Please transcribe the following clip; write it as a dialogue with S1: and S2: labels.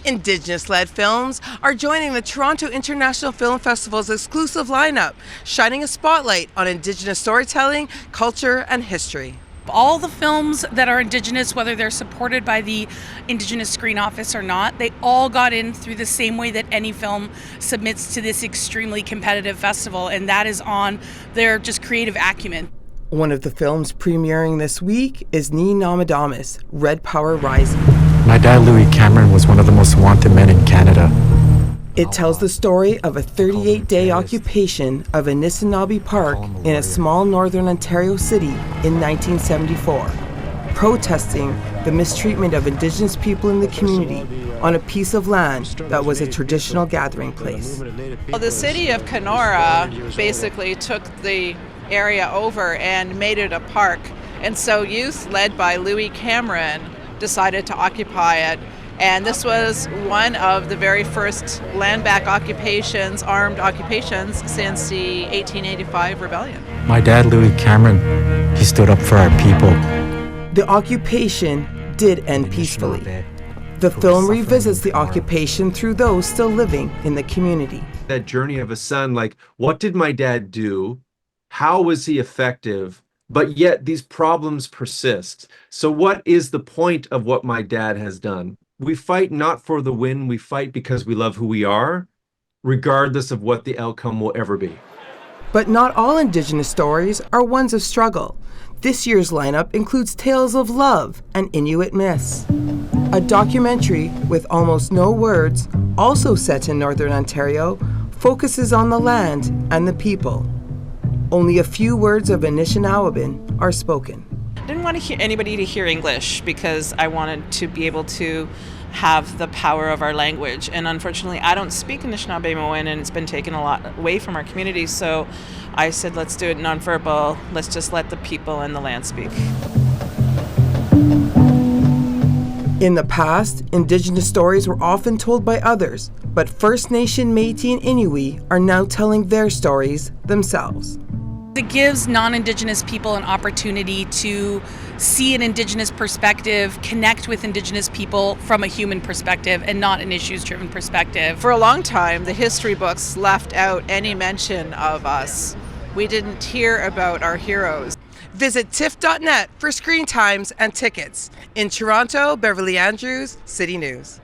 S1: Indigenous-led films are joining the Toronto International Film Festival's exclusive lineup, shining a spotlight on Indigenous storytelling, culture, and history.
S2: All the films that are Indigenous, whether they're supported by the Indigenous Screen Office or not, they all got in through the same way that any film submits to this extremely competitive festival, and that is on their just creative acumen.
S1: One of the films premiering this week is Ni Namadamas, Red Power Rising.
S3: My dad, Louis Cameron, was one of the most wanted men in Canada.
S1: It tells the story of a 38-day occupation of Anishinaabe Park in a small northern Ontario city in 1974, protesting the mistreatment of Indigenous people in the community on a piece of land that was a traditional gathering place.
S4: Well, the city of Kenora basically took the area over and made it a park, and so youth led by Louis Cameron decided to occupy it. And this was one of the very first land-back occupations, armed occupations, since the 1885 rebellion.
S3: My dad, Louis Cameron, he stood up for our people.
S1: The occupation did end peacefully. The film revisits the occupation through those still living in the community.
S5: That journey of a son, like, what did my dad do? How was he effective? But yet these problems persist. So what is the point of what my dad has done? We fight not for the win, we fight because we love who we are, regardless of what the outcome will ever be.
S1: But not all Indigenous stories are ones of struggle. This year's lineup includes tales of love and Inuit myths. A documentary with almost no words, also set in Northern Ontario, focuses on the land and the people. Only a few words of Anishinaabe are spoken.
S4: I didn't want anybody to hear English because I wanted to be able to have the power of our language. And unfortunately, I don't speak Anishinaabe-Moan, and it's been taken a lot away from our community. So I said, let's do it nonverbal. Let's just let the people and the land speak.
S1: In the past, Indigenous stories were often told by others, but First Nation, Métis, and Inuit are now telling their stories themselves.
S2: It gives non-Indigenous people an opportunity to see an Indigenous perspective, connect with Indigenous people from a human perspective and not an issues-driven perspective.
S4: For a long time, the history books left out any mention of us. We didn't hear about our heroes.
S1: Visit TIFF.net for screen times and tickets. In Toronto, Beverly Andrews, City News.